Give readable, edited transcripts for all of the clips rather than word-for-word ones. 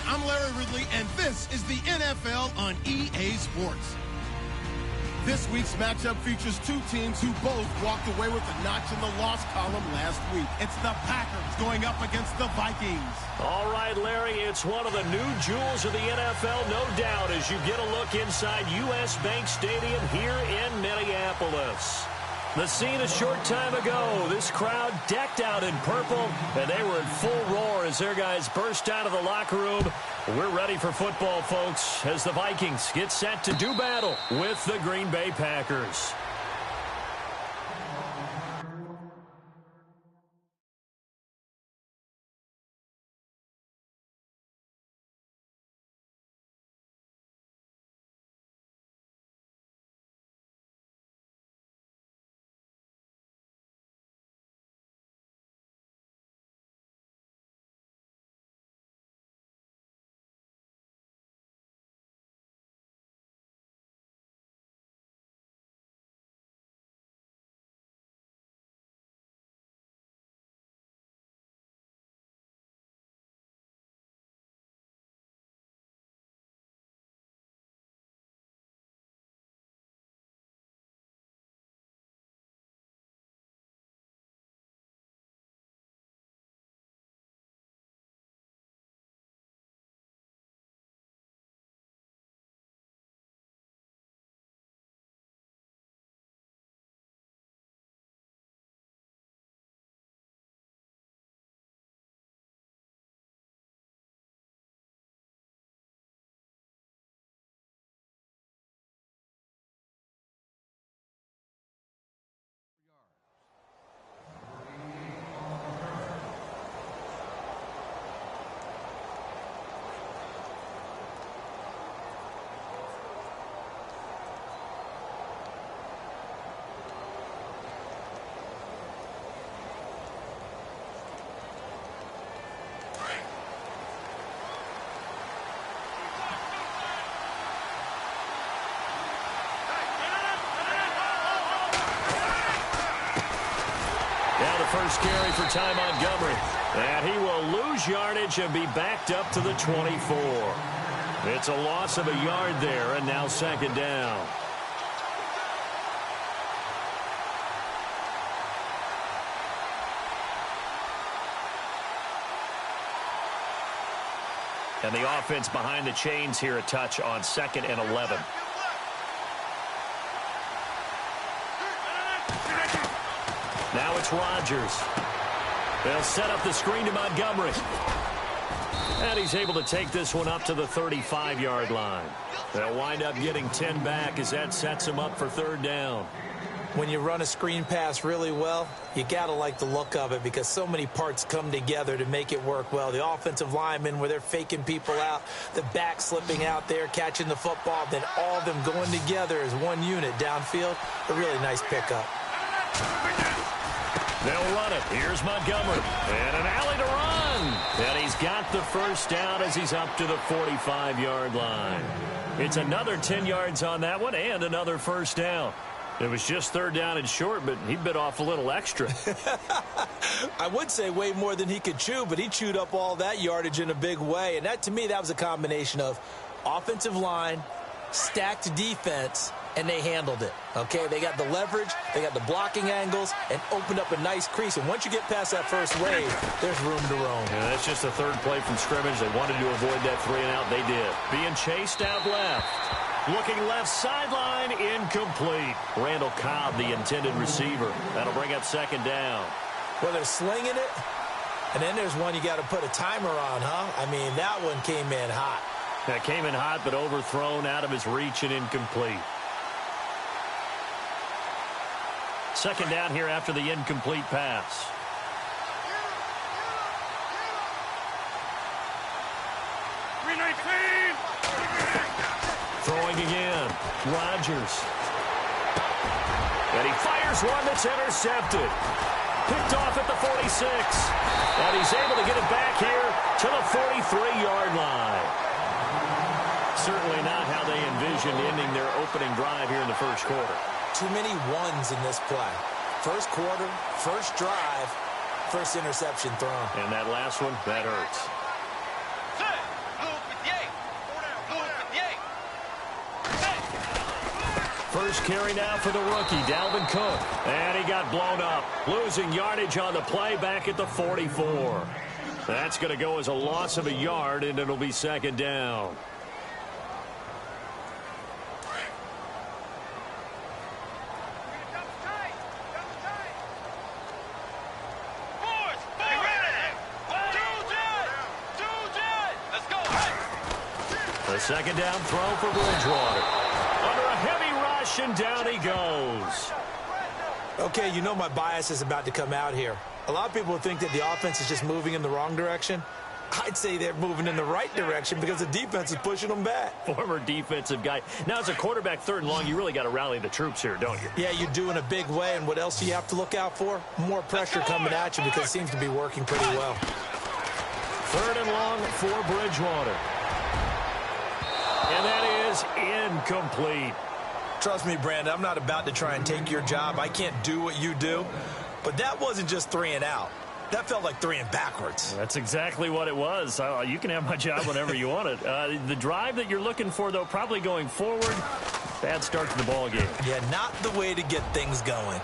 I'm Larry Ridley, and this is the NFL on EA Sports. This week's matchup features two teams who both walked away with a notch in the loss column last week. It's the Packers going up against the Vikings. All right, Larry, it's one of the new jewels of the NFL, no doubt, as you get a look inside U.S. Bank Stadium here in Minneapolis. The scene a short time ago, this crowd decked out in purple, and they were in full roar as their guys burst out of the locker room. We're ready for football, folks, as the Vikings get set to do battle with the Green Bay Packers. First carry for Ty Montgomery. And he will lose yardage and be backed up to the 24. It's a loss of a yard there, and now second down. And the offense behind the chains here a touch on 2nd and 11. Now it's Rodgers. They'll set up the screen to Montgomery. And he's able to take this one up to the 35-yard line. They'll wind up getting 10 back as that sets him up for third down. When you run a screen pass really well, you got to like the look of it because so many parts come together to make it work well. The offensive linemen where they're faking people out, the back slipping out there, catching the football, then all of them going together as one unit downfield. A really nice pickup. They'll run it. Here's Montgomery. And an alley to run. And he's got the first down as he's up to the 45-yard line. It's another 10 yards on that one and another first down. It was just third down and short, but he bit off a little extra. I would say way more than he could chew, but he chewed up all that yardage in a big way. And that, to me, that was a combination of offensive line, stacked defense, and they handled it. Okay, they got the leverage, they got the blocking angles, and opened up a nice crease. And once you get past that first wave, there's room to roam. Yeah, that's just the third play from scrimmage. They wanted to avoid that 3-and-out. They did. Being chased out left. Looking left sideline, incomplete. Randall Cobb, the intended receiver. That'll bring up second down. Well, they're slinging it, and then there's one you got to put a timer on, huh? I mean, that one came in hot. That came in hot, but overthrown out of his reach and incomplete. Second down here after the incomplete pass. Throwing again. Rodgers. And he fires one that's intercepted. Picked off at the 46. And he's able to get it back here to the 43-yard line. Certainly not how they envisioned ending their opening drive here in the first quarter. Too many ones in this play. First quarter, first drive, first interception thrown. And that last one, that hurts. First carry now for the rookie, Dalvin Cook. And he got blown up. Losing yardage on the play back at the 44. That's going to go as a loss of a yard, and it'll be second down. The second down throw for Bridgewater. Under a heavy rush, and down he goes. Okay, you know my bias is about to come out here. A lot of people think that the offense is just moving in the wrong direction. I'd say they're moving in the right direction because the defense is pushing them back. Former defensive guy. Now, as a quarterback, third and long, you really got to rally the troops here, don't you? Yeah, you do in a big way. And what else do you have to look out for? More pressure coming at you because it seems to be working pretty well. Third and long for Bridgewater. And that is incomplete. Trust me, Brandon, I'm not about to try and take your job. I can't do what you do. But that wasn't just 3 and out. That felt like 3 and backwards. That's exactly what it was. You can have my job whenever you want it. The drive that you're looking for, though, probably going forward. Bad start to the ball game. Yeah, not the way to get things going.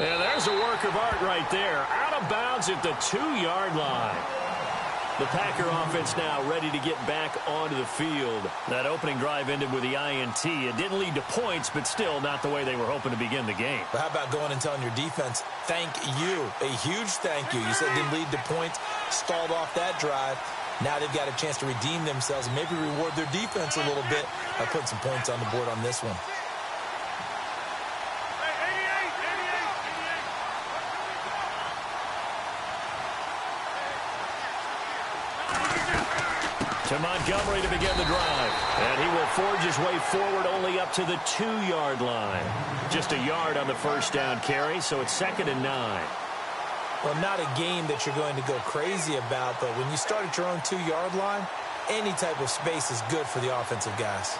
And there's a work of art right there. Out of bounds at the 2-yard line. The Packer offense now ready to get back onto the field. That opening drive ended with the INT. It didn't lead to points, but still not the way they were hoping to begin the game. But how about going and telling your defense, thank you, a huge thank you. You said it didn't lead to points, stalled off that drive. Now they've got a chance to redeem themselves and maybe reward their defense a little bit by putting some points on the board on this one. To Montgomery to begin the drive. And he will forge his way forward only up to the 2-yard line. Just a yard on the first down carry, so it's 2nd and 9. Well, not a game that you're going to go crazy about, but when you start at your own 2-yard line, any type of space is good for the offensive guys.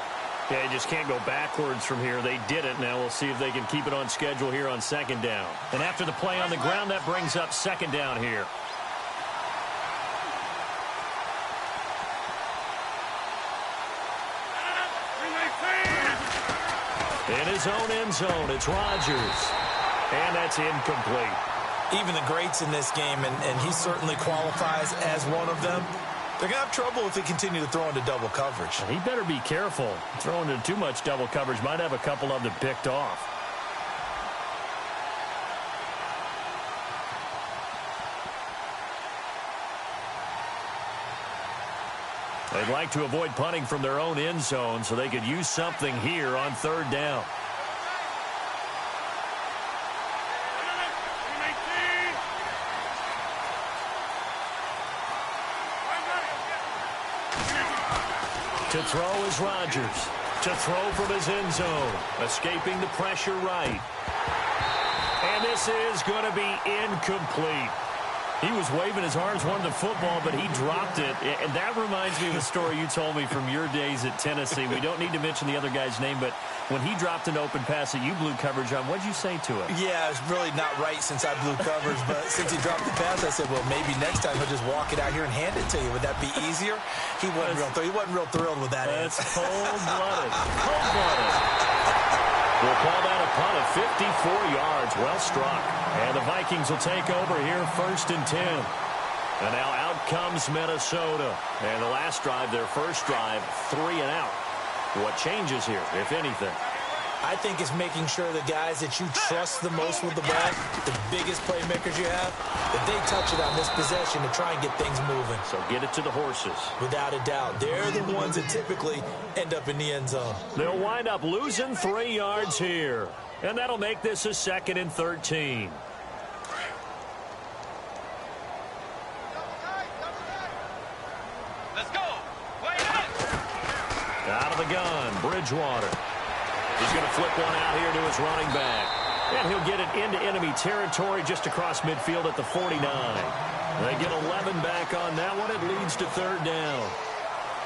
Yeah, you just can't go backwards from here. They did it. Now we'll see if they can keep it on schedule here on 2nd down. And after the play on the ground, that brings up 2nd down here. In his own end zone, it's Rodgers. And that's incomplete. Even the greats in this game, and he certainly qualifies as one of them, they're going to have trouble if they continue to throw into double coverage. He better be careful. Throwing into too much double coverage might have a couple of them picked off. They'd like to avoid punting from their own end zone so they could use something here on 3rd down. To throw is Rodgers. To throw from his end zone. Escaping the pressure right. And this is going to be incomplete. He was waving his arms, wanted the football, but he dropped it. And that reminds me of a story you told me from your days at Tennessee. We don't need to mention the other guy's name, but when he dropped an open pass that you blew coverage on, what'd you say to him? Yeah, it's really not right since I blew coverage, but since he dropped the pass, I said, well, maybe next time he'll just walk it out here and hand it to you. Would that be easier? He wasn't real thrilled with that. That's cold-blooded. Cold-blooded. We'll call that a punt of 54 yards. Well struck. And the Vikings will take over here 1st and 10. And now out comes Minnesota. And the last drive, their first drive, 3 and out. What changes here, if anything? I think it's making sure the guys that you trust the most with the ball, the biggest playmakers you have, that they touch it on this possession to try and get things moving. So get it to the horses. Without a doubt. They're the ones that typically end up in the end zone. They'll wind up losing 3 yards here. And that'll make this a 2nd and 13. Let's go. Out of the gun, Bridgewater. He's going to flip one out here to his running back. And he'll get it into enemy territory just across midfield at the 49. They get 11 back on that one. It leads to 3rd down.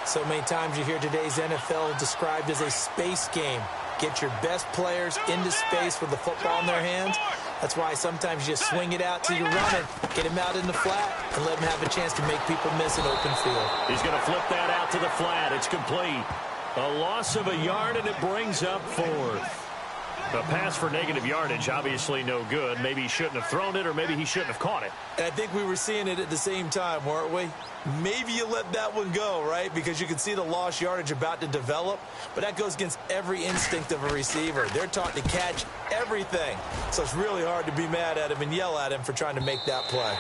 So many times you hear today's NFL described as a space game. Get your best players into space with the football in their hands. That's why sometimes you just swing it out till you run it, get him out in the flat, and let him have a chance to make people miss an open field. He's going to flip that out to the flat. It's complete. A loss of a yard, and it brings up fourth. A pass for negative yardage, obviously no good. Maybe he shouldn't have thrown it, or maybe he shouldn't have caught it. And I think we were seeing it at the same time, weren't we? Maybe you let that one go, right? Because you can see the lost yardage about to develop. But that goes against every instinct of a receiver. They're taught to catch everything. So it's really hard to be mad at him and yell at him for trying to make that play.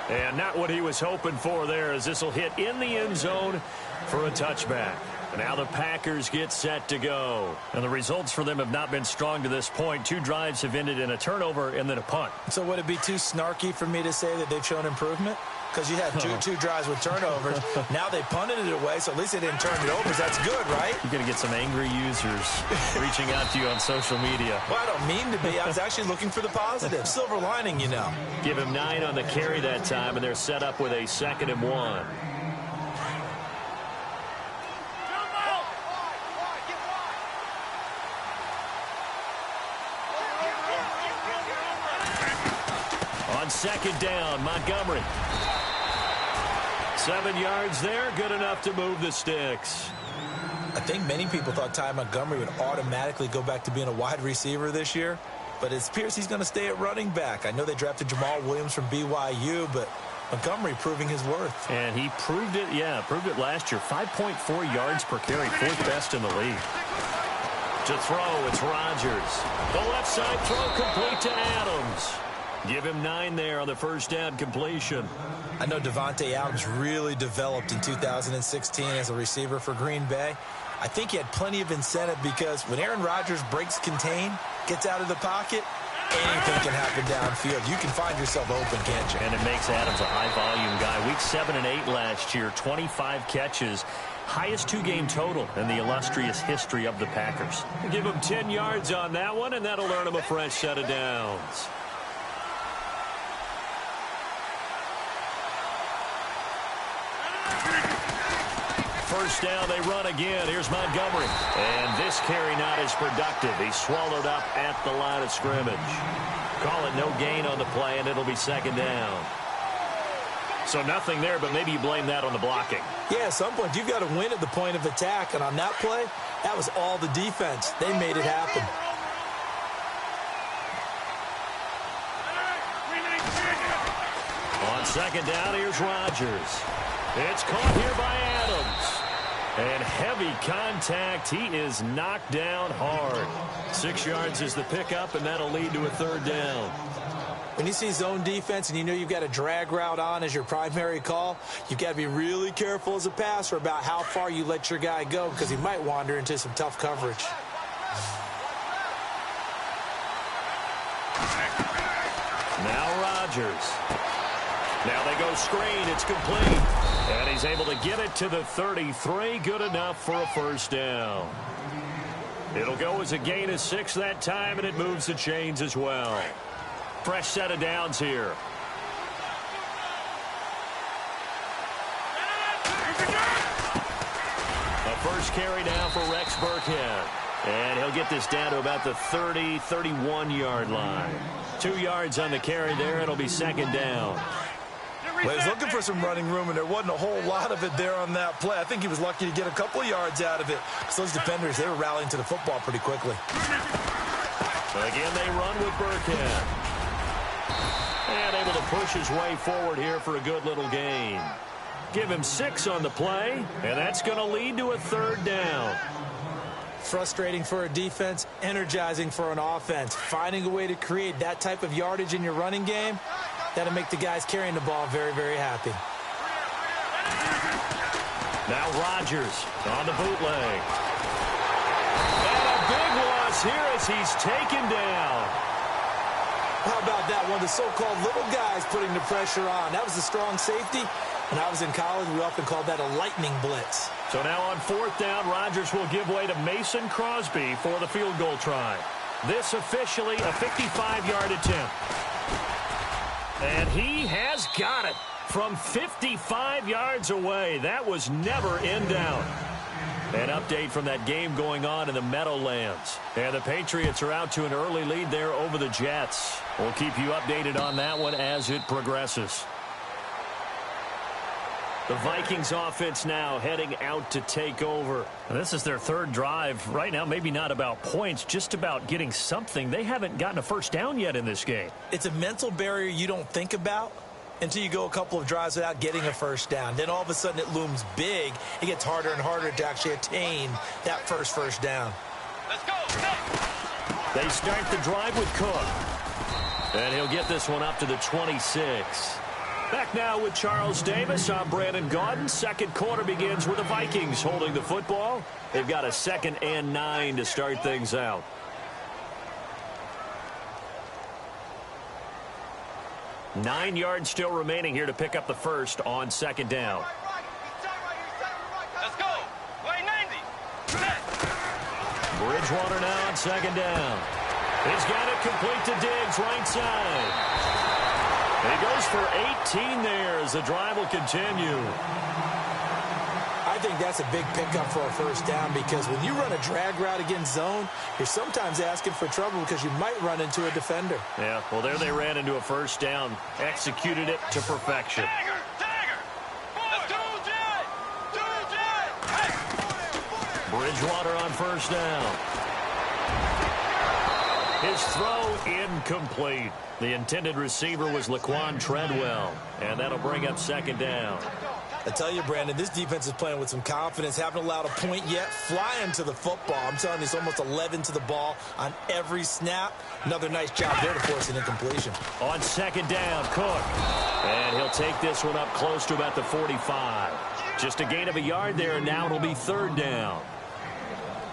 And not what he was hoping for there, as this will hit in the end zone for a touchback. Now the Packers get set to go. And the results for them have not been strong to this point. 2 drives have ended in a turnover and then a punt. So would it be too snarky for me to say that they've shown improvement? Because you had two drives with turnovers. Now they punted it away, so at least they didn't turn it over. That's good, right? You're going to get some angry users reaching out to you on social media. Well, I don't mean to be. I was actually looking for the positive. Silver lining, you know. Give him 9 on the carry that time, and they're set up with a 2nd and 1. On 2nd down, Montgomery. 7 yards there, good enough to move the sticks. I think many people thought Ty Montgomery would automatically go back to being a wide receiver this year, but it appears he's going to stay at running back. I know they drafted Jamal Williams from BYU, but Montgomery proving his worth. And he proved it, proved it last year. 5.4 yards per carry, 4th best in the league. To throw, it's Rodgers. The left side throw complete to Adams. Give him 9 there on the first down completion. I know Devontae Adams really developed in 2016 as a receiver for Green Bay. I think he had plenty of incentive because when Aaron Rodgers breaks contain, gets out of the pocket, anything can happen downfield. You can find yourself open, can't you? And it makes Adams a high-volume guy. Week 7 and 8 last year, 25 catches. Highest 2-game total in the illustrious history of the Packers. Give him 10 yards on that one, and that'll earn him a fresh set of downs. First down, they run again. Here's Montgomery. And this carry not as productive. He's swallowed up at the line of scrimmage. Call it no gain on the play, and it'll be 2nd down. So nothing there, but maybe you blame that on the blocking. Yeah, at some point, you've got to win at the point of attack. And on that play, that was all the defense. They made it happen. On 2nd down, here's Rodgers. It's caught here by Adams. And heavy contact. He is knocked down hard. 6 yards is the pickup, and that'll lead to a 3rd down. When you see zone defense and you know you've got a drag route on as your primary call, you've got to be really careful as a passer about how far you let your guy go because he might wander into some tough coverage. Now Rodgers. Now they go screen. It's complete. And he's able to get it to the 33. Good enough for a 1st down. It'll go as a gain of 6 that time, and it moves the chains as well. Fresh set of downs here. A first carry now for Rex Burkhead. And he'll get this down to about the 30, 31-yard line. 2 yards on the carry there. It'll be 2nd down. Well, he was looking for some running room, and there wasn't a whole lot of it there on that play. I think he was lucky to get a couple of yards out of it. Because those defenders, they were rallying to the football pretty quickly. So again, they run with Burkhead. And able to push his way forward here for a good little gain. Give him 6 on the play, and that's going to lead to a 3rd down. Frustrating for a defense, energizing for an offense. Finding a way to create that type of yardage in your running game, that'll make the guys carrying the ball very, very happy. Now Rodgers on the bootleg. And a big loss here as he's taken down. How about that? One of the so-called little guys putting the pressure on. That was a strong safety. When I was in college, we often called that a lightning blitz. So now on 4th down, Rodgers will give way to Mason Crosby for the field goal try. This officially a 55-yard attempt. And he has got it from 55 yards away. That was never in doubt. An update from that game going on in the Meadowlands. And the Patriots are out to an early lead there over the Jets. We'll keep you updated on that one as it progresses. The Vikings offense now heading out to take over. And this is their third drive. Right now, maybe not about points, just about getting something. They haven't gotten a first down yet in this game. It's a mental barrier you don't think about until you go a couple of drives without getting a first down. Then all of a sudden it looms big. It gets harder and harder to actually attain that first down. Let's go. They start the drive with Cook. And he'll get this one up to the 26. Back now with Charles Davis. I'm Brandon Gaudin. Second quarter begins with the Vikings holding the football. They've got a 2nd and 9 to start things out. Nine yards still remaining here to pick up the first on 2nd down. Let's go. Way 90. Bridgewater now on 2nd down. He's got it complete to Diggs, right side. And he goes for 18 there as the drive will continue. I think that's a big pickup for a first down because when you run a drag route against zone, you're sometimes asking for trouble because you might run into a defender. Yeah, well, there they ran into a first down. Executed it to perfection. Let's go, Jay. Bridgewater on first down. His throw incomplete. The intended receiver was Laquan Treadwell, and that'll bring up 2nd down. I tell you, Brandon, this defense is playing with some confidence. Haven't allowed a point yet. Flying to the football. I'm telling you, it's almost 11 to the ball on every snap. Another nice job there to force an incompletion. On 2nd down, Cook. And he'll take this one up close to about the 45. Just a gain of a yard there, and now it'll be 3rd down.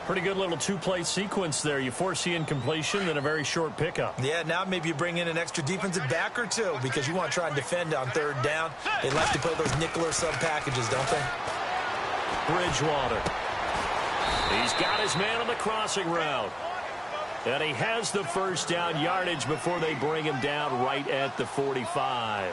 Pretty good little two-play sequence there. You force the incompletion, then a very short pickup. Yeah, now maybe you bring in an extra defensive back or two because you want to try and defend on 3rd down. They like to play those nickel or sub packages, don't they? Bridgewater. He's got his man on the crossing route. And he has the first down yardage before they bring him down right at the 45.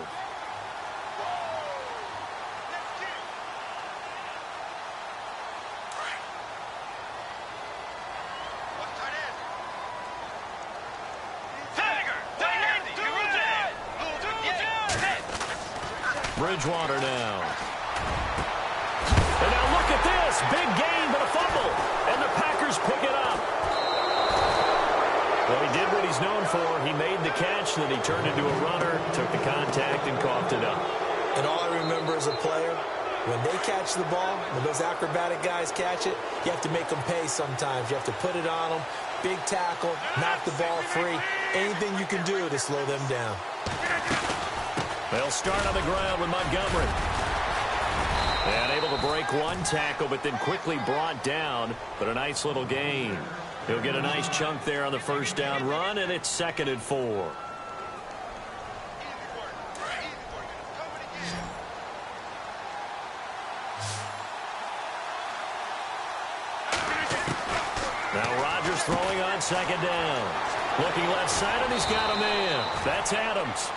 Bridgewater now. And now look at this. Big gain, but a fumble. And the Packers pick it up. Well, he did what he's known for. He made the catch, then he turned into a runner, took the contact, and coughed it up. And all I remember as a player, when they catch the ball, when those acrobatic guys catch it, you have to make them pay sometimes. You have to put it on them. Big tackle, knock the ball free. Anything you can do to slow them down. They'll start on the ground with Montgomery. And able to break one tackle, but then quickly brought down. But a nice little gain. He'll get a nice chunk there on the first down run, and it's 2nd and 4. Now Rodgers throwing on 2nd down. Looking left side, and he's got a man. That's Adams.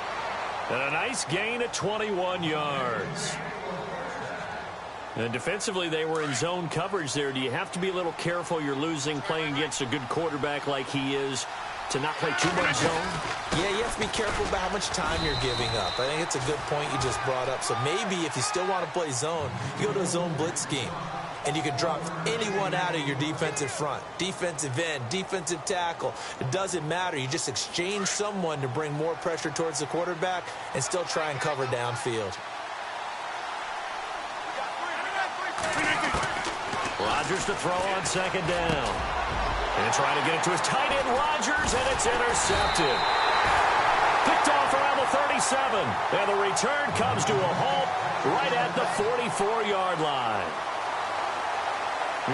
And a nice gain at 21 yards. And defensively, they were in zone coverage there. Do you have to be a little careful you're losing playing against a good quarterback like he is to not play too much zone? Yeah, you have to be careful about how much time you're giving up. I think it's a good point you just brought up. So maybe if you still want to play zone, you go to a zone blitz scheme. And you can drop anyone out of your defensive front. Defensive end, defensive tackle. It doesn't matter. You just exchange someone to bring more pressure towards the quarterback and still try and cover downfield. Rodgers to throw on 2nd down. And trying to get it to his tight end, Rodgers, and it's intercepted. Picked off around the 37. And the return comes to a halt right at the 44-yard line.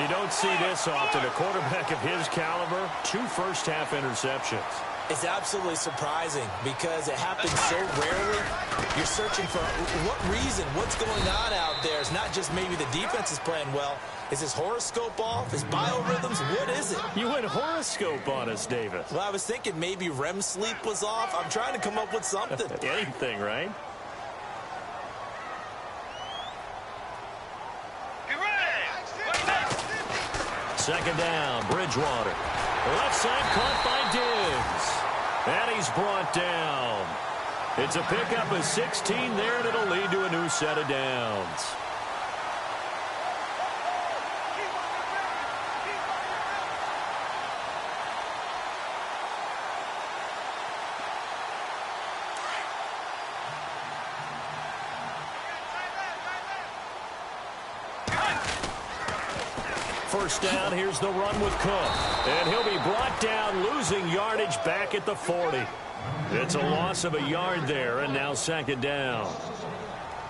You don't see this often. A quarterback of his caliber, 2 first-half interceptions. It's absolutely surprising because it happens so rarely. You're searching for what reason, what's going on out there. It's not just maybe the defense is playing well. Is his horoscope off? His biorhythms? What is it? You went horoscope on us, Davis. Well, I was thinking maybe REM sleep was off. I'm trying to come up with something. Anything, right? Second down, Bridgewater. Left side caught by Diggs. And he's brought down. It's a pickup of 16 there, and it'll lead to a new set of downs. First down, here's the run with Cook. And he'll be brought down, losing yardage back at the 40. It's a loss of a yard there, and now second down.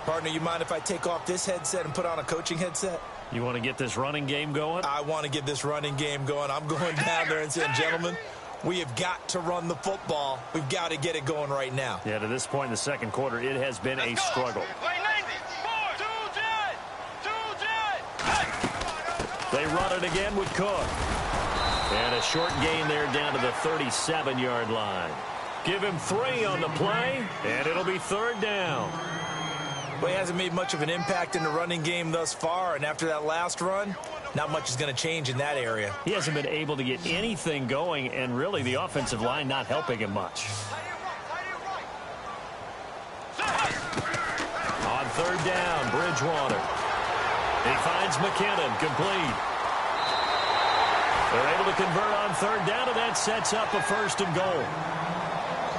Partner, you mind if I take off this headset and put on a coaching headset? You want to get this running game going? I want to get this running game going. I'm going down there and saying, gentlemen, we have got to run the football. We've got to get it going right now. Yeah, to this point in the second quarter, it has been a struggle. They run it again with Cook. And a short gain there down to the 37-yard line. Give him 3 on the play, and it'll be third down. Well, he hasn't made much of an impact in the running game thus far, and after that last run, not much is going to change in that area. He hasn't been able to get anything going, and really the offensive line not helping him much. On third down, Bridgewater. He finds McKinnon, complete. They're able to convert on third down, and that sets up a first and goal.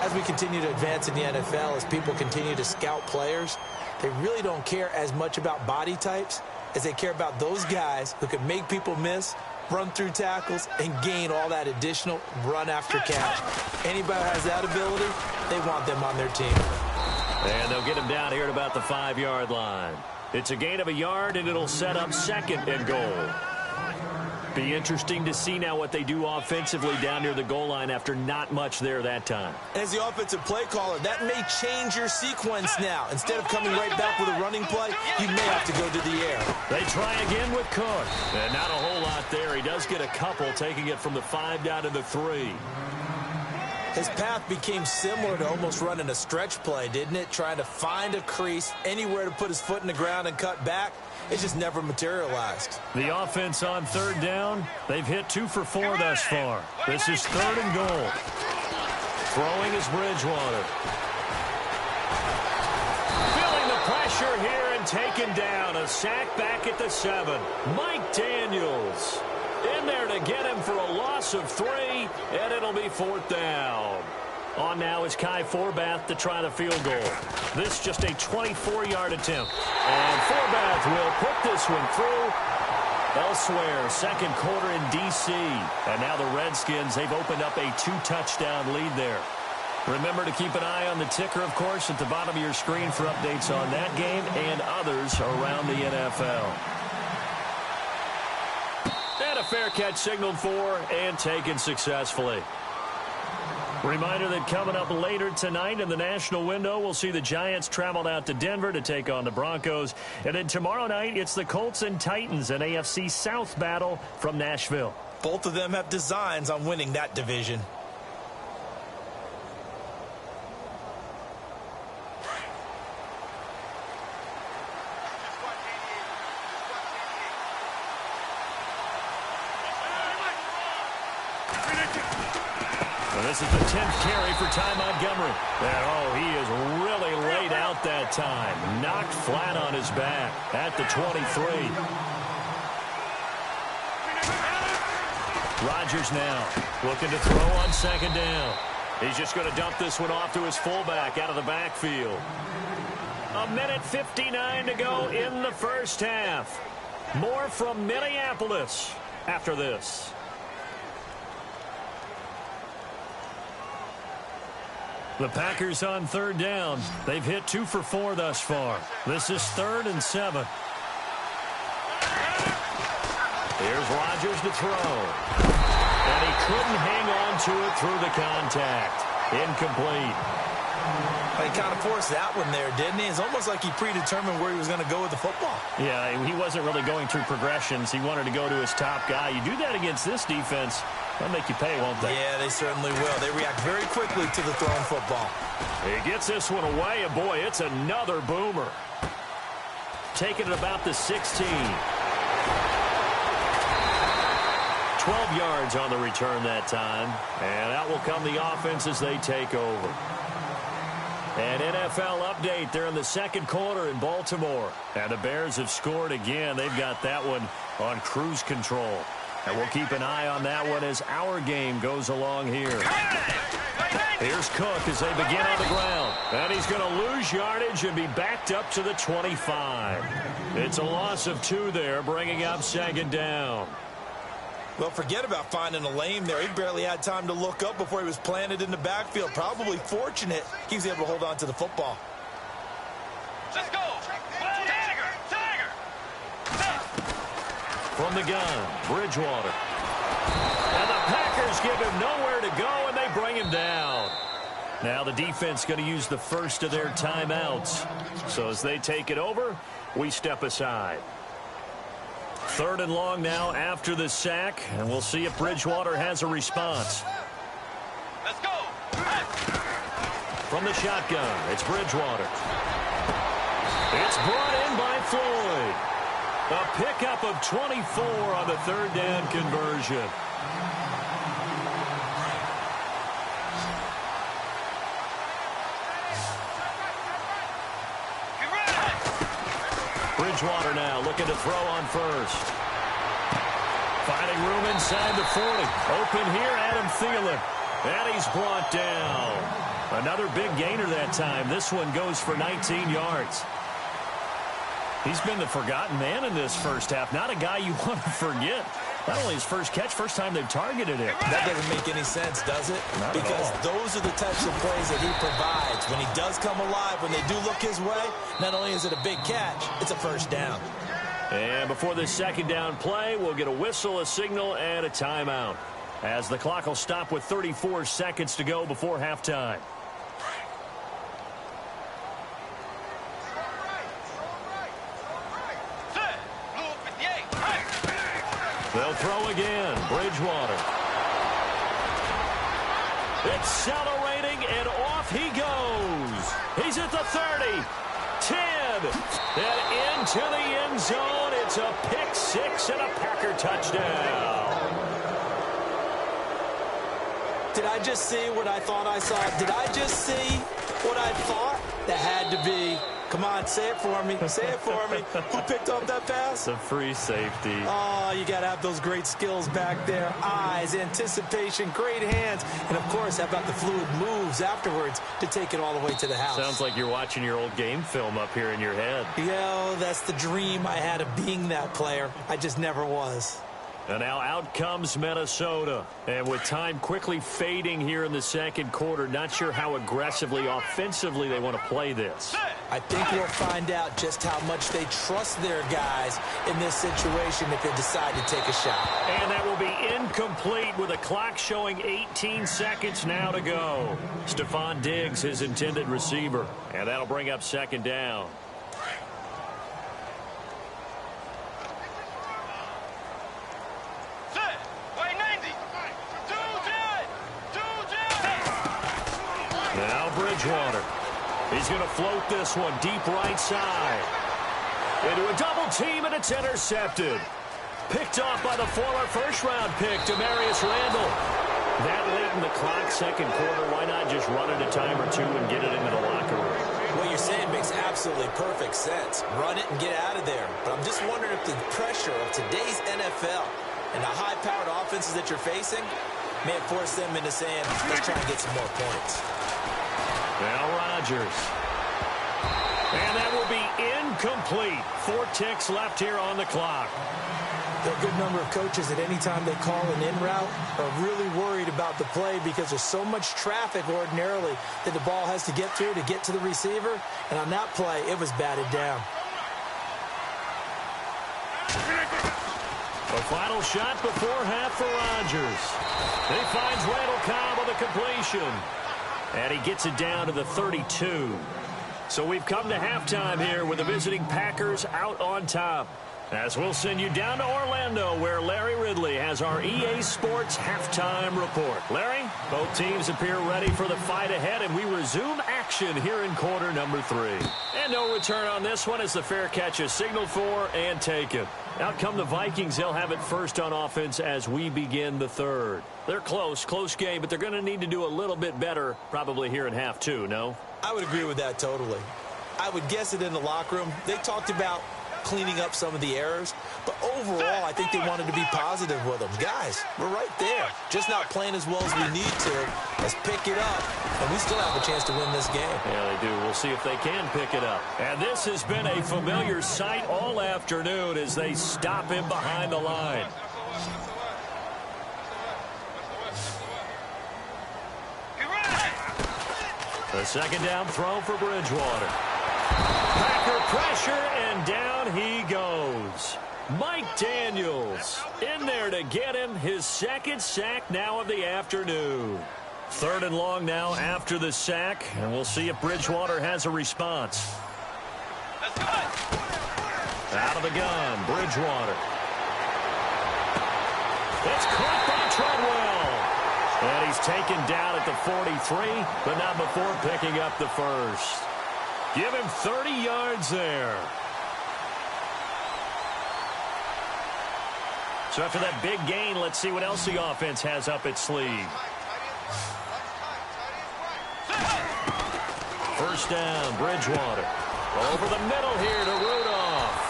As we continue to advance in the NFL, as people continue to scout players, they really don't care as much about body types as they care about those guys who can make people miss, run through tackles, and gain all that additional run after catch. Anybody who has that ability, they want them on their team. And they'll get him down here at about the 5-yard line. It's a gain of a yard, and it'll set up second and goal. Be interesting to see now what they do offensively down near the goal line after not much there that time. As the offensive play caller, that may change your sequence now. Instead of coming right back with a running play, you may have to go to the air. They try again with Cook. And not a whole lot there. He does get a couple, taking it from the 5 down to the 3. His path became similar to almost running a stretch play, didn't it? Trying to find a crease, anywhere to put his foot in the ground and cut back. It just never materialized. The offense on third down, they've hit 2 for 4 thus far. This is third and goal. Throwing is Bridgewater. Feeling the pressure here and taken down. A sack back at the 7. Mike Daniels in there to get him for a loss of 3, and it'll be fourth down. On now is Kai Forbath to try the field goal. This just a 24-yard attempt. And Forbath will put this one through. Elsewhere, second quarter in D.C. And now the Redskins, they've opened up a 2-touchdown lead there. Remember to keep an eye on the ticker, of course, at the bottom of your screen for updates on that game and others around the NFL. And a fair catch signaled for and taken successfully. Reminder that coming up later tonight in the national window, we'll see the Giants travel out to Denver to take on the Broncos. And then tomorrow night, it's the Colts and Titans, an AFC South battle from Nashville. Both of them have designs on winning that division. This is the 10th carry for Ty Montgomery. And, he is really laid out that time. Knocked flat on his back at the 23. Rodgers now looking to throw on second down. He's just going to dump this one off to his fullback out of the backfield. 1:59 to go in the first half. More from Minneapolis after this. The Packers on third down. They've hit 2 for 4 thus far. This is 3rd and 7. Here's Rodgers to throw. And he couldn't hang on to it through the contact. Incomplete. He kind of forced that one there, didn't he? It's almost like he predetermined where he was going to go with the football. Yeah, he wasn't really going through progressions. He wanted to go to his top guy. You do that against this defense, they'll make you pay, won't they? Yeah, they certainly will. They react very quickly to the thrown football. He gets this one away, and boy, it's another boomer. Taking it about the 16. 12 yards on the return that time. And out will come the offense as they take over. An NFL update there in the second quarter in Baltimore. And the Bears have scored again. They've got that one on cruise control. And we'll keep an eye on that one as our game goes along here. Here's Cook as they begin on the ground. And he's going to lose yardage and be backed up to the 25. It's a loss of 2 there, bringing up second down. Well, forget about finding a lane there. He barely had time to look up before he was planted in the backfield. Probably fortunate he was able to hold on to the football. Let's go. Tiger. From the gun, Bridgewater. And the Packers give him nowhere to go, and they bring him down. Now the defense going to use the first of their timeouts. So as they take it over, we step aside. 3rd and long now after the sack, and we'll see if Bridgewater has a response. Let's go. From the shotgun, it's Bridgewater. It's brought in by Floyd. A pickup of 24 on the 3rd down conversion. Bridgewater now looking to throw on first. Finding room inside the 40. Open here, Adam Thielen. And he's brought down. Another big gainer that time. This one goes for 19 yards. He's been the forgotten man in this first half. Not a guy you want to forget. Not only his first catch, first time they've targeted it. That doesn't make any sense, does it? Because those are the types of plays that he provides. When he does come alive, when they do look his way, not only is it a big catch, it's a first down. And before this second down play, we'll get a whistle, a signal, and a timeout. As the clock will stop with 34 seconds to go before halftime. They'll throw again. Bridgewater. Accelerating, and off he goes. He's at the 30. 10. And into the end zone. It's a pick 6 and a Packer touchdown. Did I just see what I thought I saw? Did I just see what I thought? That had to be. Come on, say it for me. Say it for me. Who picked up that pass? It's a free safety. Oh, you got to have those great skills back there. Eyes, anticipation, great hands. And, of course, how about the fluid moves afterwards to take it all the way to the house? Sounds like you're watching your old game film up here in your head. Yeah, that's the dream I had of being that player. I just never was. And now out comes Minnesota. And with time quickly fading here in the second quarter, not sure how aggressively, offensively they want to play this. I think we'll find out just how much they trust their guys in this situation if they decide to take a shot. And that will be incomplete with a clock showing 18 seconds now to go. Stephon Diggs, his intended receiver. And that'll bring up second down. Now Bridgewater. He's going to float this one deep right side. Into a double team, and it's intercepted. Picked off by the former first-round pick, Demarius Randall. That late in the clock, second quarter, why not just run it a time or two and get it into the locker room? What you're saying makes absolutely perfect sense. Run it and get out of there. But I'm just wondering if the pressure of today's NFL and the high-powered offenses that you're facing may have forced them into saying, let's try and get some more points. Now Rodgers. And that will be incomplete. 4 ticks left here on the clock. There are a good number of coaches that any time they call an in route are really worried about the play because there's so much traffic ordinarily that the ball has to get through to get to the receiver. And on that play, it was batted down. A final shot before half for Rodgers. He finds Randall Cobb on the completion. And he gets it down to the 32. So we've come to halftime here with the visiting Packers out on top. As we'll send you down to Orlando, where Larry Ridley has our EA Sports halftime report. Larry, both teams appear ready for the fight ahead, and we resume action here in quarter number 3. And no return on this one as the fair catch is signaled for and taken. Out come the Vikings. They'll have it first on offense as we begin the third. They're close game, but they're going to need to do a little bit better probably here in half 2, no? I would agree with that totally. I would guess it in the locker room. They talked about cleaning up some of the errors, but overall, I think they wanted to be positive with them. Guys, we're right there. Just not playing as well as we need to. Let's pick it up, and we still have a chance to win this game. Yeah, they do. We'll see if they can pick it up. And this has been a familiar sight all afternoon as they stop him behind the line. The second down throw for Bridgewater. Packer pressure, and down he goes. Mike Daniels in there to get him his second sack now of the afternoon. 3rd and long now after the sack, and we'll see if Bridgewater has a response. Out of the gun, Bridgewater. It's caught by Treadwell. And he's taken down at the 43, but not before picking up the first. Give him 30 yards there. So after that big gain, let's see what else the offense has up its sleeve. First down, Bridgewater. Over the middle here to Rudolph.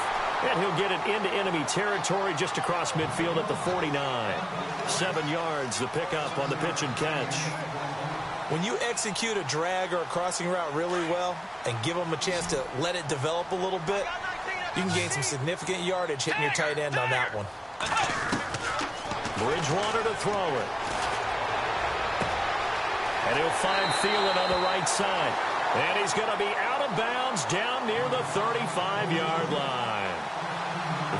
And he'll get it into enemy territory just across midfield at the 49. 7 yards, the pickup on the pitch and catch. When you execute a drag or a crossing route really well and give them a chance to let it develop a little bit, you can gain some significant yardage hitting your tight end on that one. Bridgewater to throw it. And he'll find Thielen on the right side. And he's going to be out of bounds down near the 35-yard line.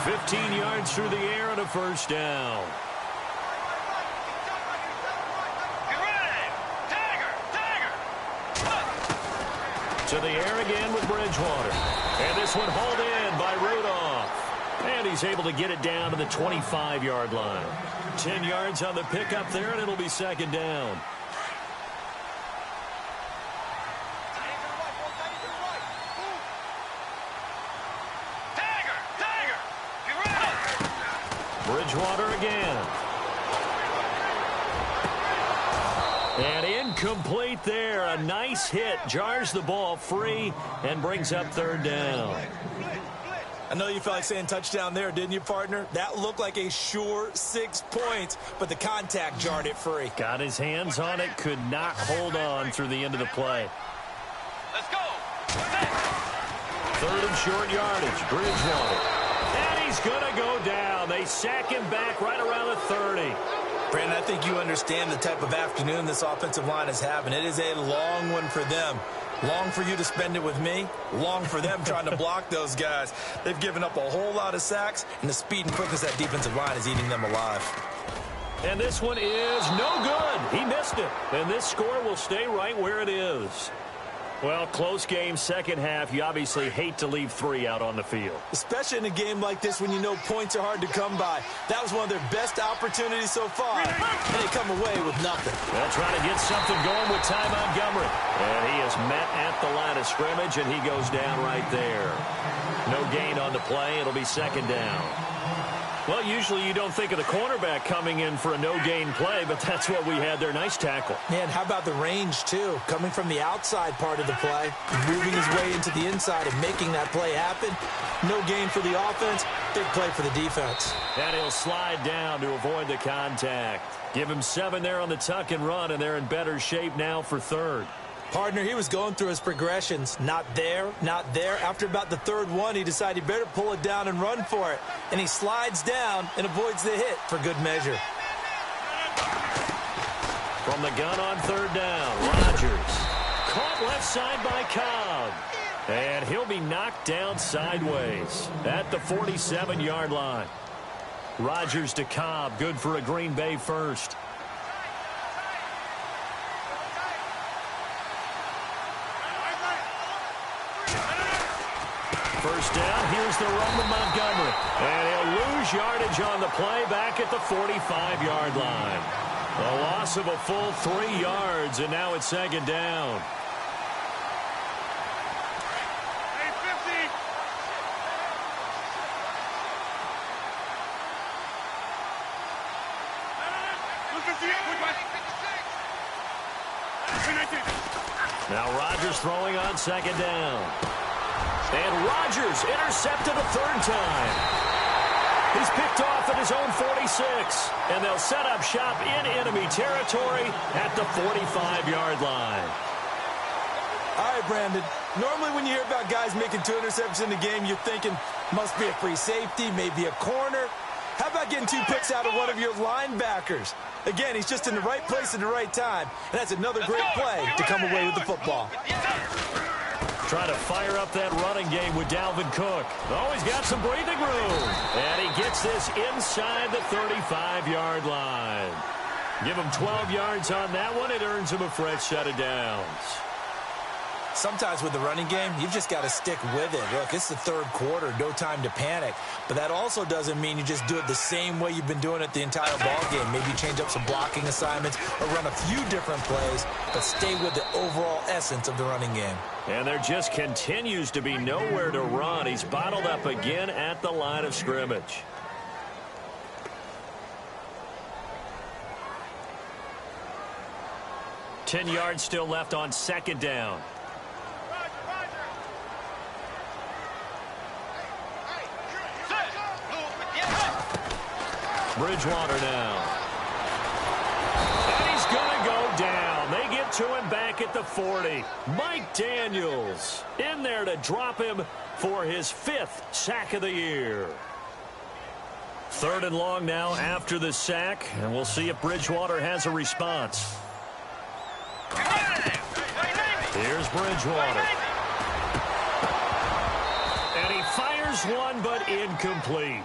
15 yards through the air and a first down. To the air again with Bridgewater. And this one hauled in by Rudolph. And he's able to get it down to the 25-yard line. 10 yards on the pickup there, and it'll be second down. Bridgewater again. And incomplete there. A nice hit. Jars the ball free and brings up third down. I know you felt like saying touchdown there, didn't you, partner? That looked like a sure 6 points, but the contact jarred it free. Got his hands on it. Could not hold on through the end of the play. Let's go. 3rd and short yardage. Bridgewater. And he's going to go down. They sack him back right around the 30. Brandon, I think you understand the type of afternoon this offensive line is having. It is a long one for them. Long for you to spend it with me. Long for them trying to block those guys. They've given up a whole lot of sacks, and the speed and quickness of that defensive line is eating them alive. And this one is no good. He missed it. And this score will stay right where it is. Well, close game, second half. You obviously hate to leave 3 out on the field. Especially in a game like this when you know points are hard to come by. That was one of their best opportunities so far. And they come away with nothing. They'll try to get something going with Ty Montgomery. And he is met at the line of scrimmage, and he goes down right there. No gain on the play. It'll be second down. Well, usually you don't think of the cornerback coming in for a no-gain play, but that's what we had there. Nice tackle. Man, how about the range, too? Coming from the outside part of the play, moving his way into the inside and making that play happen. No gain for the offense, big play for the defense. And he'll slide down to avoid the contact. Give him 7 there on the tuck and run, and they're in better shape now for third. Partner, he was going through his progressions. Not there, not there. After about the third one, he decided he better pull it down and run for it. And he slides down and avoids the hit for good measure. From the gun on third down, Rodgers. Caught left side by Cobb. And he'll be knocked down sideways at the 47-yard line. Rodgers to Cobb, good for a Green Bay first. First down, here's the run with Montgomery. And he'll lose yardage on the play back at the 45-yard line. A loss of a full 3 yards, and now it's second down. Now Rodgers throwing on second down. And Rodgers intercepted a third time. He's picked off at his own 46. And they'll set up shop in enemy territory at the 45-yard line. All right, Brandon. Normally when you hear about guys making 2 interceptions in the game, you're thinking must be a free safety, maybe a corner. How about getting 2 picks out of one of your linebackers? Again, he's just in the right place at the right time. And that's another great play to come away with the football. Trying to fire up that running game with Dalvin Cook. Oh, he's got some breathing room. And he gets this inside the 35-yard line. Give him 12 yards on that one. It earns him a fresh set of downs. Sometimes with the running game, you've just got to stick with it. Look, it's the third quarter, no time to panic. But that also doesn't mean you just do it the same way you've been doing it the entire ball game. Maybe change up some blocking assignments or run a few different plays, but stay with the overall essence of the running game. And there just continues to be nowhere to run. He's bottled up again at the line of scrimmage. Ten yards still left on second down. Bridgewater now. And he's going to go down. They get to him back at the 40. Mike Daniels in there to drop him for his 5th sack of the year. 3rd and long now after the sack, and we'll see if Bridgewater has a response. Here's Bridgewater. And he fires one, but incomplete.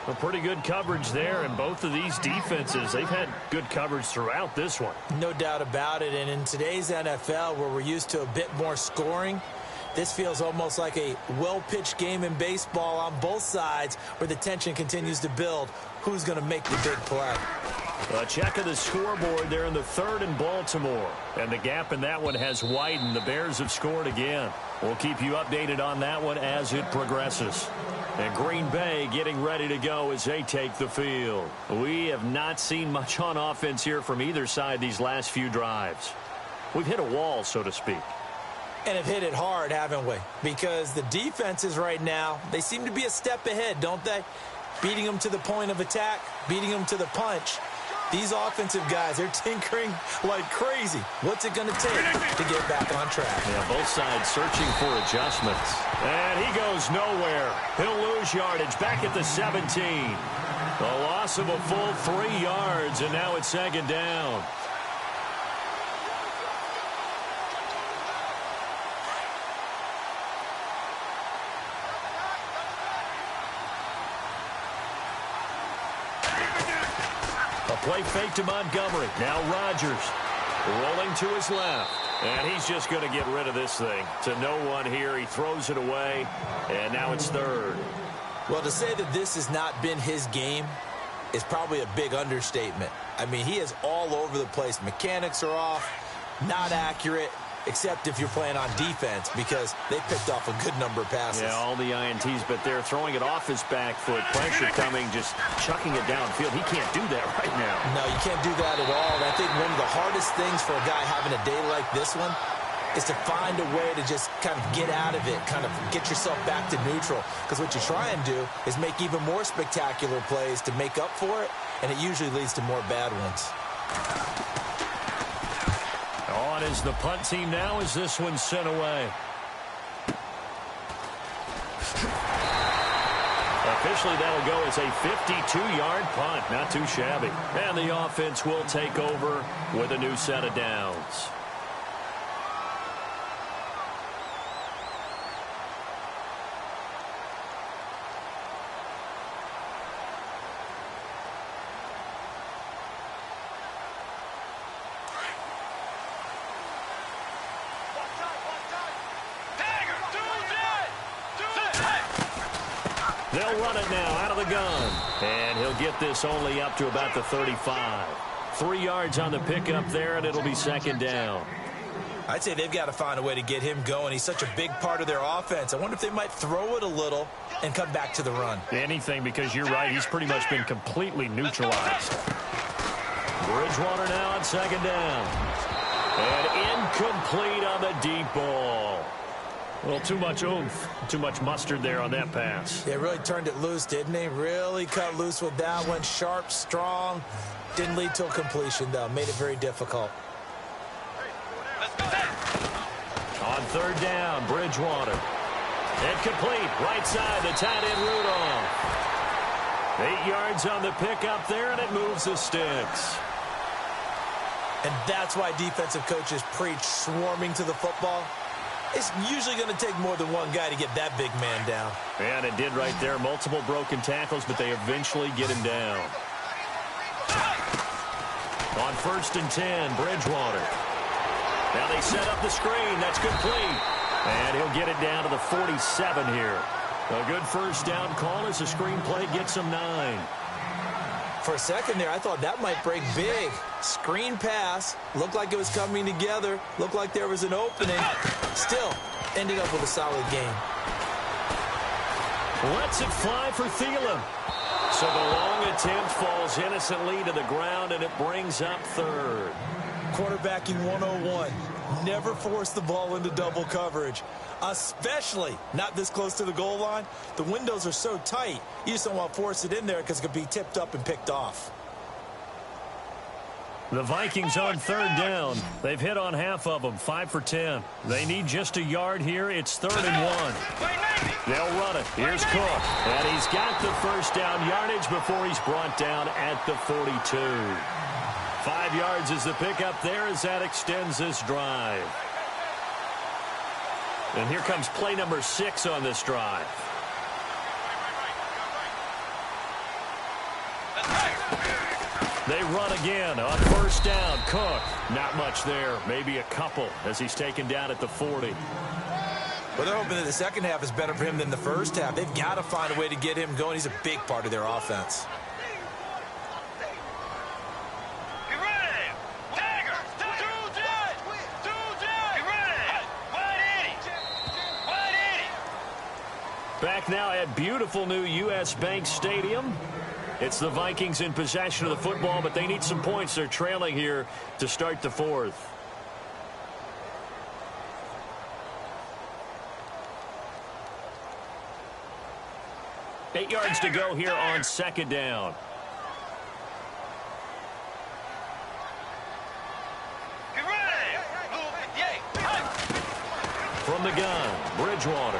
A pretty good coverage there, and both of these defenses, they've had good coverage throughout this one. No doubt about it, and in today's NFL, where we're used to a bit more scoring, this feels almost like a well-pitched game in baseball on both sides where the tension continues to build. Who's going to make the big play? A check of the scoreboard there in the 3rd in Baltimore. And the gap in that one has widened. The Bears have scored again. We'll keep you updated on that one as it progresses. And Green Bay getting ready to go as they take the field. We have not seen much on offense here from either side these last few drives. We've hit a wall, so to speak. And have hit it hard, haven't we? Because the defenses right now, they seem to be a step ahead, don't they? Beating them to the point of attack, beating them to the punch. These offensive guys, they're tinkering like crazy. What's it going to take to get back on track? Yeah, both sides searching for adjustments. And he goes nowhere. He'll lose yardage back at the 17. A loss of a full 3 yards, and now it's 2nd down. Play fake to Montgomery. Now Rodgers rolling to his left. And he's just going to get rid of this thing. To no one here. He throws it away. And now it's 3rd. Well, to say that this has not been his game is probably a big understatement. I mean, he is all over the place. Mechanics are off, not accurate, except if you're playing on defense, because they picked off a good number of passes. Yeah, all the INTs, but they're throwing it off his back foot. Pressure coming, just chucking it downfield. He can't do that right now. No, you can't do that at all. And I think one of the hardest things for a guy having a day like this one is to find a way to just kind of get out of it, kind of get yourself back to neutral. Because what you try and do is make even more spectacular plays to make up for it, and it usually leads to more bad ones. On is the punt team now as this one's sent away. Officially, that'll go as a 52-yard punt. Not too shabby. And the offense will take over with a new set of downs. They'll run it now out of the gun. And he'll get this only up to about the 35. 3 yards on the pickup there, and it'll be 2nd down. I'd say they've got to find a way to get him going. He's such a big part of their offense. I wonder if they might throw it a little and come back to the run. Anything, because you're right. He's pretty much been completely neutralized. Bridgewater now on 2nd down. And incomplete on the deep ball. Well, too much oomph, too much mustard there on that pass. They really turned it loose, didn't he? Really cut loose with that one. Sharp, strong. Didn't lead to a completion, though. Made it very difficult. On third down, Bridgewater. Incomplete. Right side, the tight end Rudolph. 8 yards on the pickup there, and it moves the sticks. And that's why defensive coaches preach swarming to the football. It's usually going to take more than one guy to get that big man down. And it did right there. Multiple broken tackles, but they eventually get him down. On 1st and 10, Bridgewater. Now they set up the screen. That's complete. And he'll get it down to the 47 here. A good first down call as the screen play gets him 9. For a second there, I thought that might break big. Screen pass. Looked like it was coming together. Looked like there was an opening. Still, ended up with a solid game. Lets it fly for Thielen. So the long attempt falls innocently to the ground, and it brings up 3rd. Quarterbacking 101. Never force the ball into double coverage, especially not this close to the goal line. The windows are so tight, you just don't want to force it in there because it could be tipped up and picked off. The Vikings on 3rd down. They've hit on half of them, 5 for 10. They need just a yard here. It's 3rd and 1. They'll run it. Here's Cook. And he's got the first down yardage before he's brought down at the 42. 5 yards is the pickup there as that extends this drive. And here comes play number 6 on this drive. They run again on 1st down. Cook, not much there. Maybe a couple as he's taken down at the 40. Well, they're hoping that the second half is better for him than the first half. They've got to find a way to get him going. He's a big part of their offense. Back now at beautiful new U.S. Bank Stadium. It's the Vikings in possession of the football, but they need some points. They're trailing here to start the 4th. Eight yards to go here on 2nd down. From the gun, Bridgewater.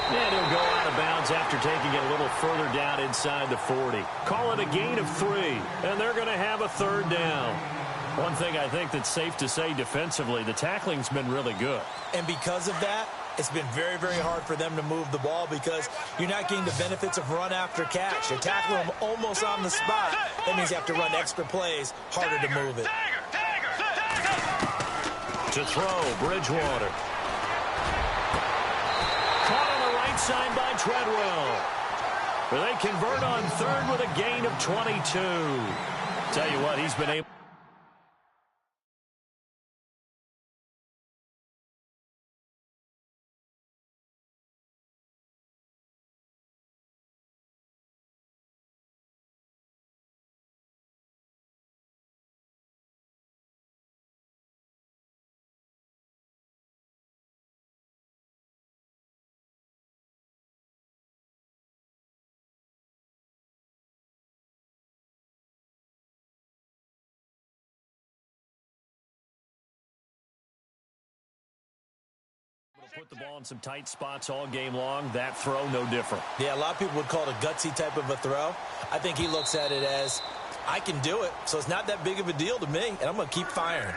And he'll go out of bounds after taking it a little further down inside the 40. Call it a gain of 3, and they're going to have a 3rd down. One thing I think that's safe to say defensively, the tackling's been really good. And because of that, it's been very, very hard for them to move the ball because you're not getting the benefits of run after catch. You're tackling them almost on the spot. That means you have to run extra plays, harder to move it. To throw, Bridgewater. Caught on the right side by Treadwell. They convert on 3rd with a gain of 22. Tell you what, he's been able. Put the ball in some tight spots all game long. That throw, no different. Yeah, a lot of people would call it a gutsy type of a throw. I think he looks at it as, I can do it, so it's not that big of a deal to me, and I'm going to keep firing.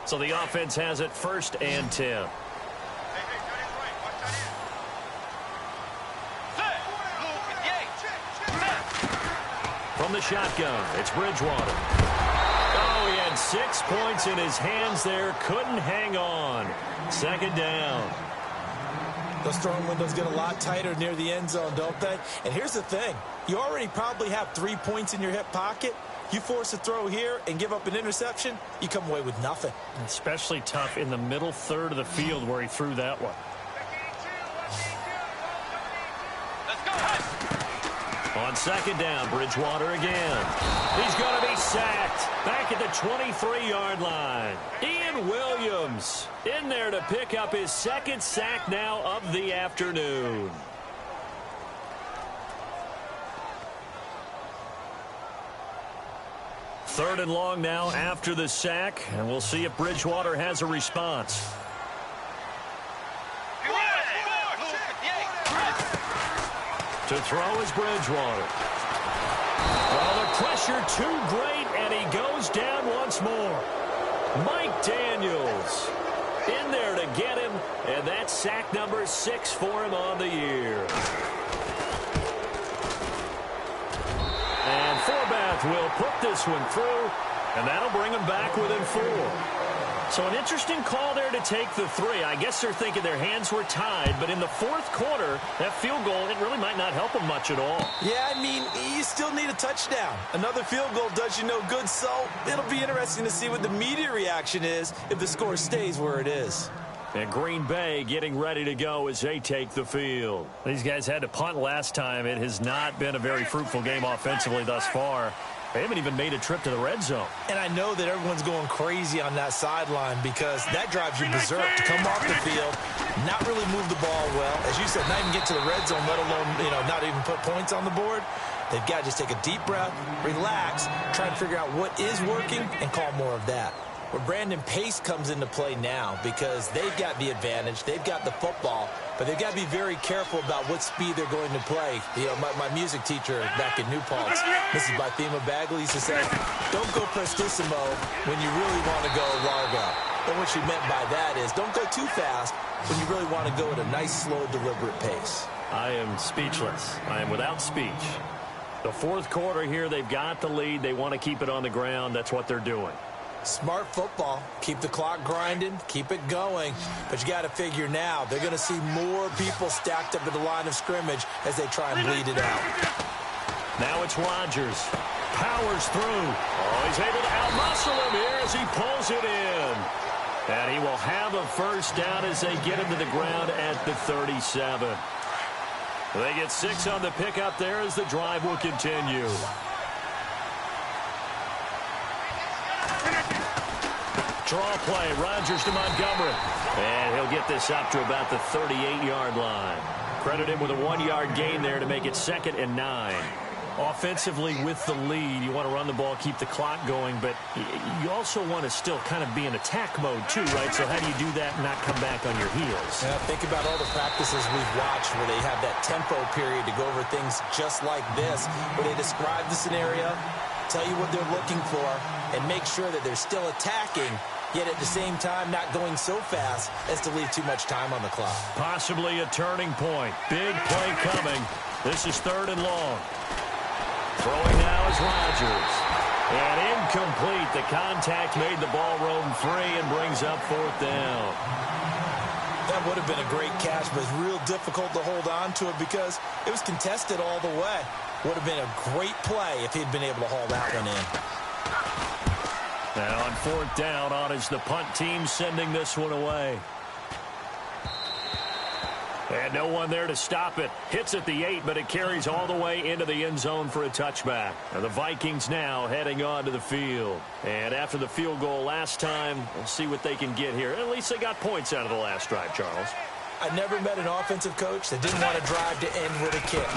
So the offense has it 1st and 10. From the shotgun, it's Bridgewater. Oh, he had 6 points in his hands there. Couldn't hang on. 2nd down. Those throwing windows get a lot tighter near the end zone, don't they? And here's the thing. You already probably have 3 points in your hip pocket. You force a throw here and give up an interception, you come away with nothing. Especially tough in the middle 3rd of the field where he threw that one. On second down, Bridgewater again. He's going to be sacked back at the 23-yard line. Ian Williams in there to pick up his second sack now of the afternoon. Third and long now after the sack, and we'll see if Bridgewater has a response. To throw is Bridgewater. Well, the pressure too great, and he goes down once more. Mike Daniels in there to get him, and that's sack number 6 for him on the year. And Forbath will put this one through, and that'll bring him back within 4. So an interesting call there to take the 3. I guess they're thinking their hands were tied, but in the fourth quarter, that field goal, it really might not help them much at all. Yeah, I mean, you still need a touchdown. Another field goal does you no good, so it'll be interesting to see what the media reaction is if the score stays where it is. And Green Bay getting ready to go as they take the field. These guys had to punt last time. It has not been a very fruitful game offensively thus far. They haven't even made a trip to the red zone. And I know that everyone's going crazy on that sideline because that drives you berserk to come off the field, not really move the ball well. As you said, not even get to the red zone, let alone, not even put points on the board. They've got to just take a deep breath, relax, try and figure out what is working, and call more of that. Where Brandon Pace comes into play now because they've got the advantage, they've got the football, but they've got to be very careful about what speed they're going to play. My music teacher back in New Paltz, Mrs. Bythema Bagley, used to say, don't go prestissimo when you really want to go largo. And what she meant by that is don't go too fast when you really want to go at a nice, slow, deliberate pace. I am speechless. I am without speech. The fourth quarter here, they've got the lead. They want to keep it on the ground. That's what they're doing. Smart football. Keep the clock grinding. Keep it going. But you got to figure now they're going to see more people stacked up at the line of scrimmage as they try and bleed it out. Now it's Rodgers. Powers through. Oh, he's able to outmuscle him here as he pulls it in. And he will have a first down as they get him to the ground at the 37. They get 6 on the pickup there as the drive will continue. Draw play, Rodgers to Montgomery. And he'll get this up to about the 38-yard line. Credit him with a 1-yard gain there to make it 2nd and 9. Offensively with the lead, you want to run the ball, keep the clock going, but you also want to still kind of be in attack mode too, right? So how do you do that and not come back on your heels? Yeah, think about all the practices we've watched where they have that tempo period to go over things just like this, where they describe the scenario, tell you what they're looking for, and make sure that they're still attacking, yet at the same time not going so fast as to leave too much time on the clock. Possibly a turning point. Big play coming. This is 3rd and long. Throwing now is Rodgers. And incomplete. The contact made the ball roam free and brings up 4th down. That would have been a great catch, but it's real difficult to hold on to it because it was contested all the way. Would have been a great play if he'd been able to haul that one in. Now on 4th down, on is the punt team sending this one away. And no one there to stop it. Hits at the 8, but it carries all the way into the end zone for a touchback. And the Vikings now heading on to the field. And after the field goal last time, we'll see what they can get here. At least they got points out of the last drive, Charles. I never met an offensive coach that didn't want to drive to end with a kick.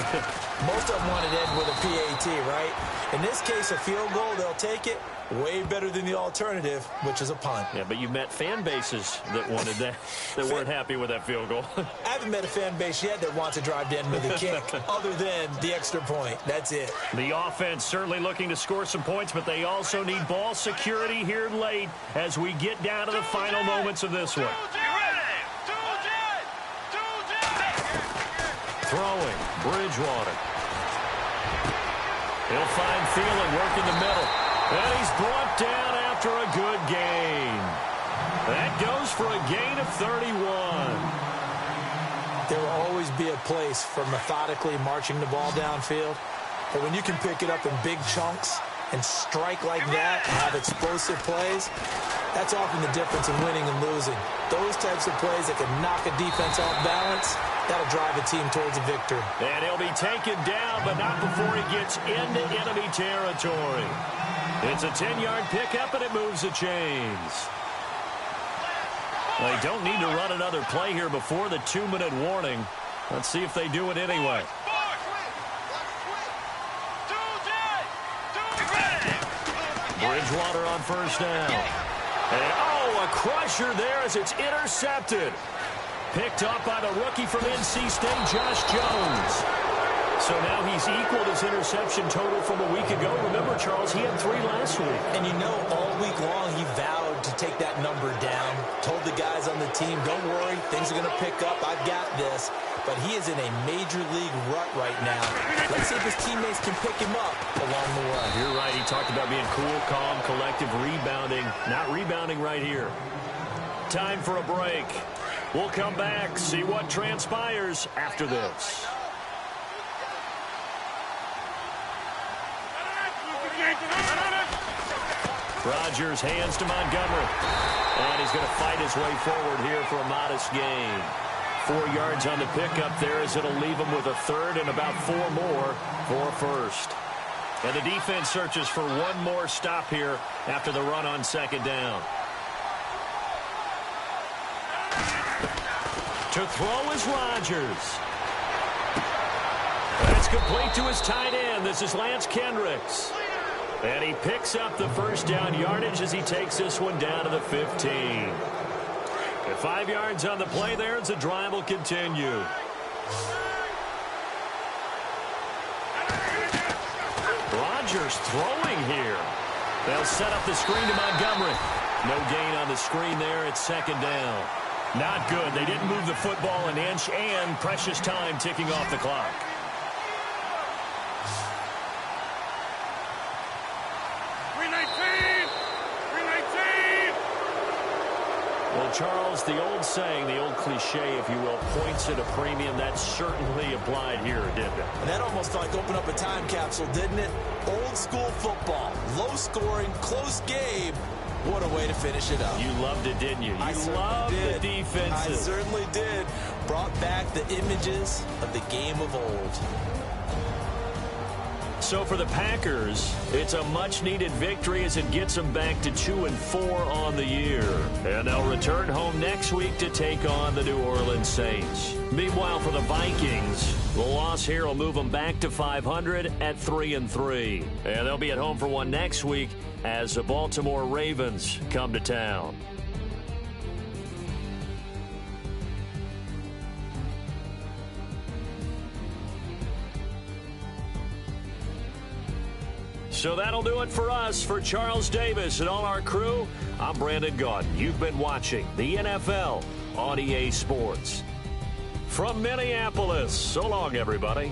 Most of them wanted to end with a PAT, right? In this case, a field goal, they'll take it. Way better than the alternative, which is a punt. Yeah, but you met fan bases that wanted that, that weren't happy with that field goal. I haven't met a fan base yet that wants to drive to end with a kick, other than the extra point. That's it. The offense certainly looking to score some points, but they also need ball security here late as we get down to the final moments of this one. Throwing, Bridgewater. He'll find Thielen working the middle. And he's brought down after a good gain. That goes for a gain of 31. There will always be a place for methodically marching the ball downfield. But when you can pick it up in big chunks and strike like that and have explosive plays, that's often the difference in winning and losing. Those types of plays that can knock a defense off balance, That'll drive a team towards a victory. And he'll be taken down, but not before he gets into enemy territory. It's a 10-yard pickup, and it moves the chains. Well, they don't need to run another play here before the 2-minute warning. Let's see if they do it anyway. Bridgewater on first down. And, a crusher there as it's intercepted. Picked up by the rookie from NC State, Josh Jones. So now he's equaled his interception total from a week ago. Remember, Charles, he had 3 last week. And you know, all week long he vowed to take that number down. Told the guys on the team, don't worry, things are going to pick up. I've got this. But he is in a major league rut right now. Let's see if his teammates can pick him up along the way. You're right. He talked about being cool, calm, collective, rebounding. Not rebounding right here. Time for a break. We'll come back, see what transpires after this. Rodgers hands to Montgomery. And he's going to fight his way forward here for a modest gain. 4 yards on the pickup there as it'll leave him with a third and about 4 more for first. And the defense searches for one more stop here after the run on second down. To throw is Rodgers. That's complete to his tight end. This is Lance Kendricks. And he picks up the first down yardage as he takes this one down to the 15. At 5 yards on the play there as the drive will continue. Rodgers throwing here. They'll set up the screen to Montgomery. No gain on the screen there. It's second down. Not good. They didn't move the football an inch, and precious time ticking off the clock. Well, Charles, the old saying, the old cliche, if you will, points at a premium, that certainly applied here, didn't it? And that almost like opened up a time capsule, didn't it? Old school football, low scoring, close game. What a way to finish it up. You loved it, didn't you? You loved the defenses. I certainly did. Brought back the images of the game of old. So for the Packers, it's a much-needed victory as it gets them back to 2-4 on the year. And they'll return home next week to take on the New Orleans Saints. Meanwhile, for the Vikings, the loss here will move them back to 500 at 3-3. And they'll be at home for one next week as the Baltimore Ravens come to town. So that'll do it for us. For Charles Davis and all our crew, I'm Brandon Gaudin. You've been watching the NFL on EA Sports. From Minneapolis, so long, everybody.